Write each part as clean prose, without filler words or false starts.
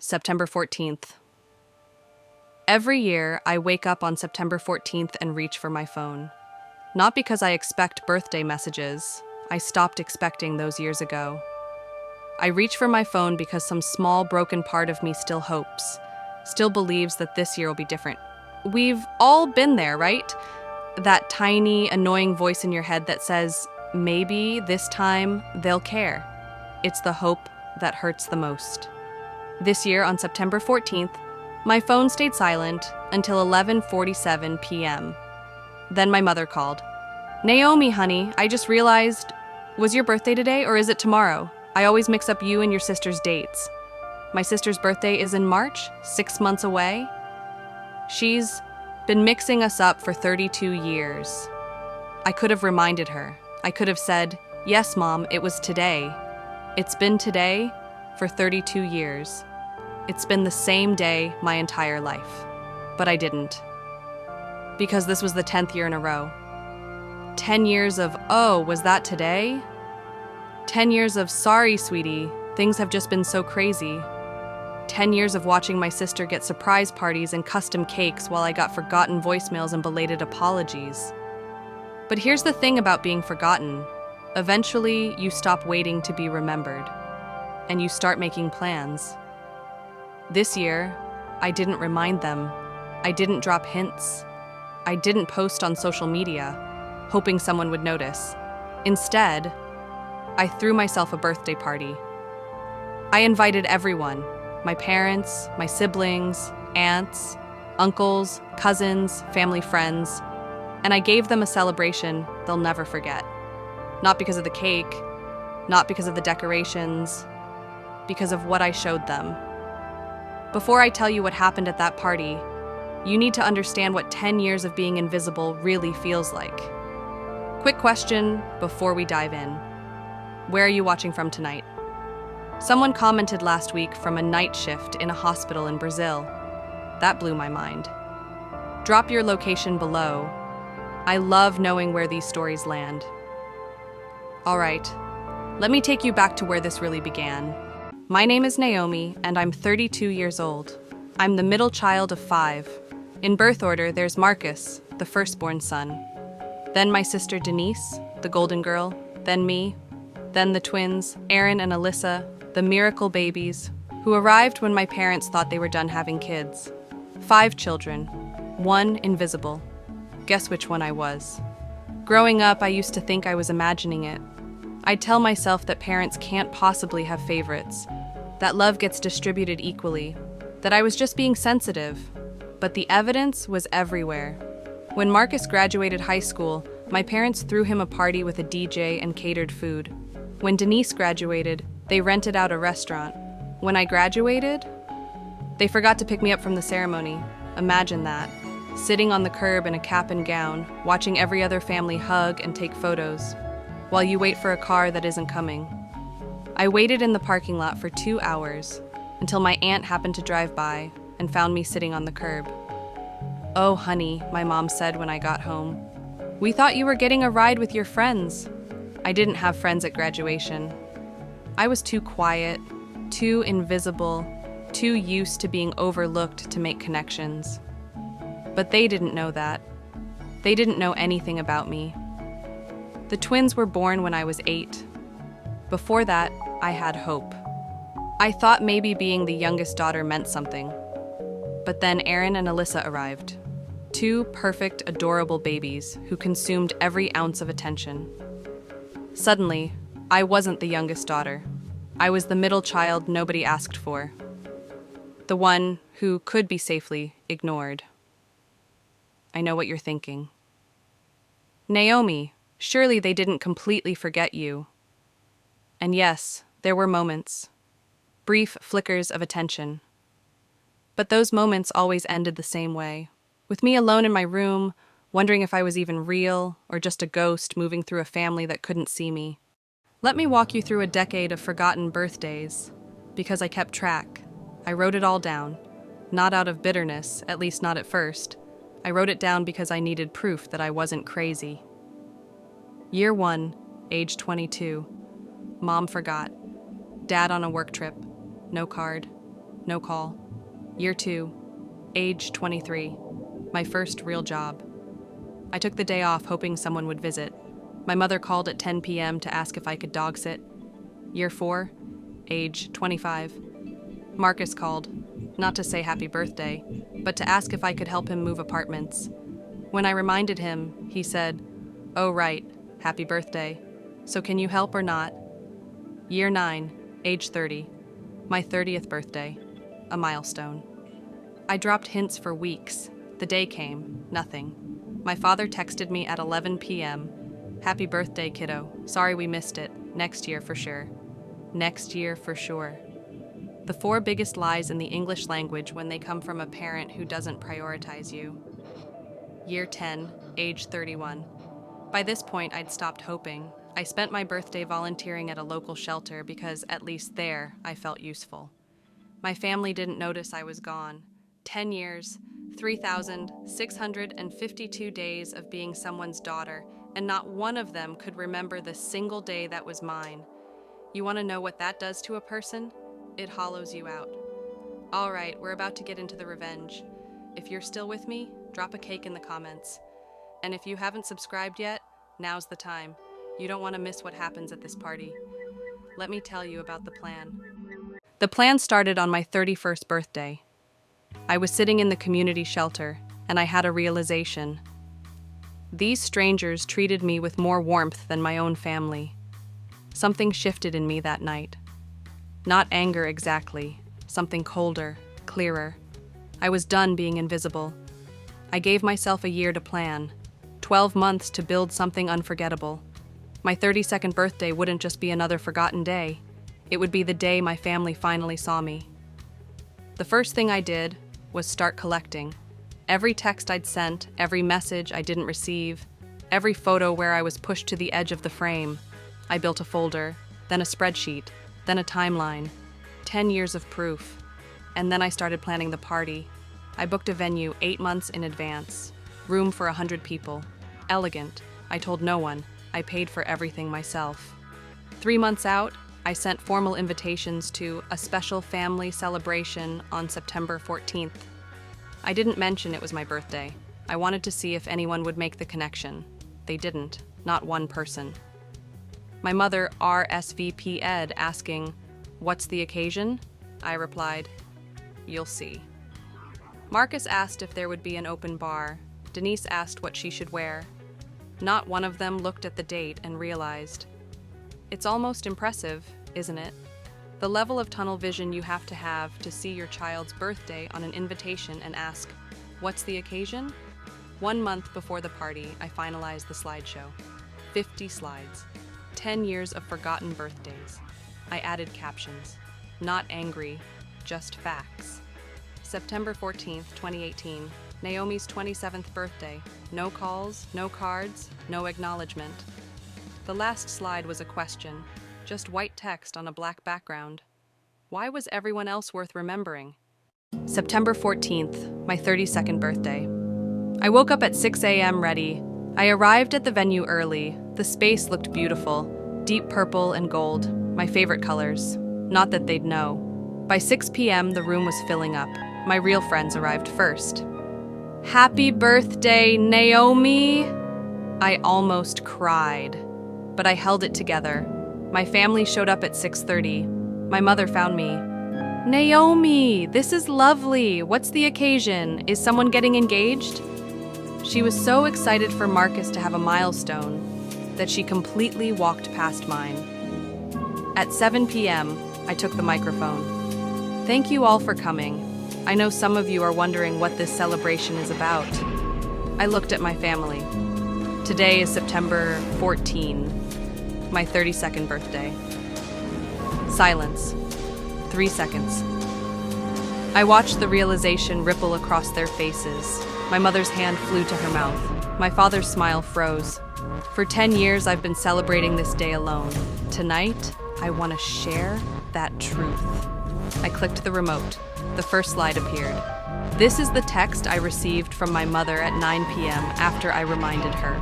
September 14th. Every year, I wake up on September 14th and reach for my phone. Not because I expect birthday messages. I stopped expecting those years ago. I reach for my phone because some small broken part of me still hopes, still believes that this year will be different. We've all been there, right? That tiny, annoying voice in your head that says, maybe this time they'll care. It's the hope that hurts the most. This year, on September 14th, my phone stayed silent until 11:47 p.m. Then my mother called. "Naomi, honey, I just realized, was your birthday today or is it tomorrow? I always mix up you and your sister's dates. My sister's birthday is in March, 6 months away." She's been mixing us up for 32 years. I could have reminded her. I could have said, "Yes, Mom, it was today." It's been today for 32 years. It's been the same day my entire life. But I didn't. Because this was the 10th year in a row. 10 years of, "Oh, was that today?" 10 years of, "Sorry, sweetie, things have just been so crazy." 10 years of watching my sister get surprise parties and custom cakes while I got forgotten voicemails and belated apologies. But here's the thing about being forgotten. Eventually, you stop waiting to be remembered, and you start making plans. This year, I didn't remind them. I didn't drop hints. I didn't post on social media, hoping someone would notice. Instead, I threw myself a birthday party. I invited everyone, my parents, my siblings, aunts, uncles, cousins, family friends, and I gave them a celebration they'll never forget. Not because of the cake, not because of the decorations, because of what I showed them. Before I tell you what happened at that party, you need to understand what 10 years of being invisible really feels like. Quick question before we dive in. Where are you watching from tonight? Someone commented last week from a night shift in a hospital in Brazil. That blew my mind. Drop your location below. I love knowing where these stories land. All right, let me take you back to where this really began. My name is Naomi, and I'm 32 years old. I'm the middle child of 5. In birth order, there's Marcus, the firstborn son. Then my sister Denise, the golden girl. Then me. Then the twins, Aaron and Alyssa, the miracle babies, who arrived when my parents thought they were done having kids. 5 children, 1 invisible. Guess which one I was? Growing up, I used to think I was imagining it. I'd tell myself that parents can't possibly have favorites, that love gets distributed equally, that I was just being sensitive. But the evidence was everywhere. When Marcus graduated high school, my parents threw him a party with a DJ and catered food. When Denise graduated, they rented out a restaurant. When I graduated, they forgot to pick me up from the ceremony. Imagine that. Sitting on the curb in a cap and gown, watching every other family hug and take photos, while you wait for a car that isn't coming. I waited in the parking lot for 2 hours, until my aunt happened to drive by and found me sitting on the curb. "Oh, honey," my mom said when I got home. "We thought you were getting a ride with your friends." I didn't have friends at graduation. I was too quiet, too invisible, too used to being overlooked to make connections. But they didn't know that. They didn't know anything about me. The twins were born when I was 8. Before that, I had hope. I thought maybe being the youngest daughter meant something. But then Aaron and Alyssa arrived. 2 perfect, adorable babies who consumed every ounce of attention. Suddenly, I wasn't the youngest daughter. I was the middle child nobody asked for. The one who could be safely ignored. I know what you're thinking. "Naomi, surely they didn't completely forget you." And yes, there were moments. Brief flickers of attention. But those moments always ended the same way. With me alone in my room, wondering if I was even real or just a ghost moving through a family that couldn't see me. Let me walk you through a decade of forgotten birthdays, because I kept track. I wrote it all down, not out of bitterness, at least not at first. I wrote it down because I needed proof that I wasn't crazy. Year 1, age 22. Mom forgot. Dad on a work trip. No card. no call. Year 2, age 23, my first real job. I took the day off hoping someone would visit. My mother called at 10 p.m. to ask if I could dog sit. Year 4, age 25. Marcus called, not to say happy birthday, but to ask if I could help him move apartments. When I reminded him, he said, "Oh right, happy birthday. So can you help or not?" Year 9, age 30. My 30th birthday. A milestone. I dropped hints for weeks. The day came, nothing. My father texted me at 11 p.m. "Happy birthday, kiddo. Sorry we missed it. Next year for sure." Next year for sure. The 4 biggest lies in the English language when they come from a parent who doesn't prioritize you. Year 10, age 31. By this point, I'd stopped hoping. I spent my birthday volunteering at a local shelter because, at least there, I felt useful. My family didn't notice I was gone. 10 years, 3,652 days of being someone's daughter, and not one of them could remember the single day that was mine. You want to know what that does to a person? It hollows you out. All right, we're about to get into the revenge. If you're still with me, drop a cake in the comments. And if you haven't subscribed yet, now's the time. You don't want to miss what happens at this party. Let me tell you about the plan. The plan started on my 31st birthday. I was sitting in the community shelter, and I had a realization. These strangers treated me with more warmth than my own family. Something shifted in me that night. Not anger exactly, something colder, clearer. I was done being invisible. I gave myself a year to plan, 12 months to build something unforgettable. My 32nd birthday wouldn't just be another forgotten day. It would be the day my family finally saw me. The first thing I did was start collecting. Every text I'd sent, every message I didn't receive, every photo where I was pushed to the edge of the frame. I built a folder, then a spreadsheet, then a timeline. 10 years of proof. And then I started planning the party. I booked a venue 8 months in advance. Room for 100 people. Elegant. I told no one. I paid for everything myself. 3 months out, I sent formal invitations to a special family celebration on September 14th. I didn't mention it was my birthday. I wanted to see if anyone would make the connection. They didn't. Not one person. My mother RSVP'd asking, "What's the occasion?" I replied, "You'll see." Marcus asked if there would be an open bar. Denise asked what she should wear. Not one of them looked at the date and realized. It's almost impressive, isn't it? The level of tunnel vision you have to see your child's birthday on an invitation and ask, "What's the occasion?" 1 month before the party, I finalized the slideshow. 50 slides. 10 years of forgotten birthdays. I added captions. Not angry, just facts. September 14th, 2018. Naomi's 27th birthday. No calls, no cards, no acknowledgement. The last slide was a question. Just white text on a black background. Why was everyone else worth remembering? September 14th, my 32nd birthday. I woke up at 6 a.m. ready. I arrived at the venue early. The space looked beautiful. Deep purple and gold, my favorite colors. Not that they'd know. By 6 p.m., the room was filling up. My real friends arrived first. "Happy birthday, Naomi!" I almost cried, but I held it together. My family showed up at 6:30. My mother found me. "Naomi, this is lovely. What's the occasion? Is someone getting engaged?" She was so excited for Marcus to have a milestone that she completely walked past mine. At 7 p.m., I took the microphone. "Thank you all for coming. I know some of you are wondering what this celebration is about." I looked at my family. Today is September 14, my 32nd birthday. Silence. 3 seconds. I watched the realization ripple across their faces. My mother's hand flew to her mouth. My father's smile froze. For 10 years, I've been celebrating this day alone. Tonight, I want to share that truth. I clicked the remote. The first slide appeared. This is the text I received from my mother at 9 p.m. after I reminded her.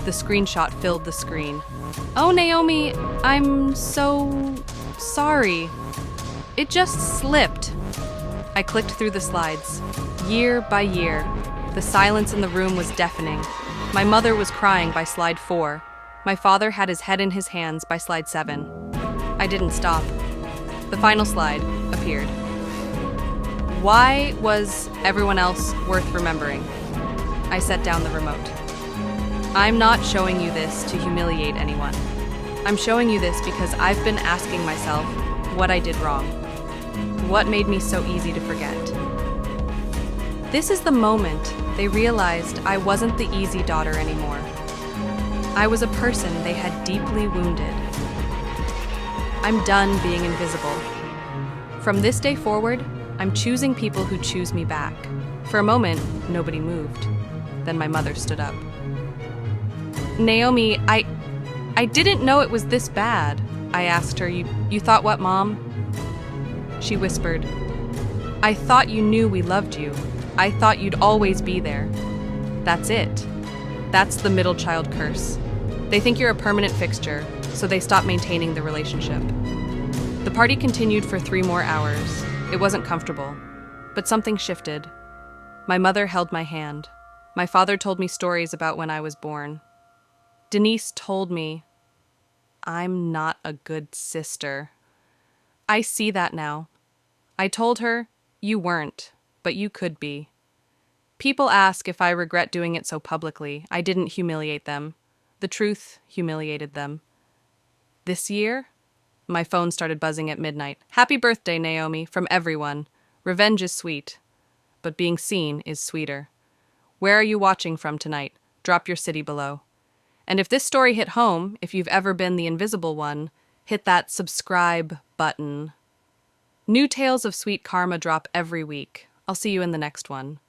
The screenshot filled the screen. "Oh, Naomi, I'm so sorry. It just slipped. I clicked through the slides. Year by year, the silence in the room was deafening. My mother was crying by slide 4. My father had his head in his hands by slide 7. I didn't stop. The final slide appeared. Why was everyone else worth remembering? I set down the remote. I'm not showing you this to humiliate anyone. I'm showing you this because I've been asking myself what I did wrong. What made me so easy to forget? This is the moment they realized I wasn't the easy daughter anymore. I was a person they had deeply wounded. I'm done being invisible. From this day forward, I'm choosing people who choose me back. For a moment, nobody moved. Then my mother stood up. Naomi, I didn't know it was this bad. I asked her, You thought what, Mom? She whispered, I thought you knew we loved you. I thought you'd always be there. That's it. That's the middle child curse. They think you're a permanent fixture, so they stop maintaining the relationship. The party continued for 3 more hours. It wasn't comfortable, but something shifted. My mother held my hand. My father told me stories about when I was born. Denise told me, I'm not a good sister. I see that now. I told her, you weren't, but you could be. People ask if I regret doing it so publicly. I didn't humiliate them. The truth humiliated them. This year, my phone started buzzing at midnight. Happy birthday, Naomi, from everyone. Revenge is sweet, but being seen is sweeter. Where are you watching from tonight? Drop your city below. And if this story hit home, if you've ever been the invisible one, hit that subscribe button. New tales of sweet karma drop every week. I'll see you in the next one.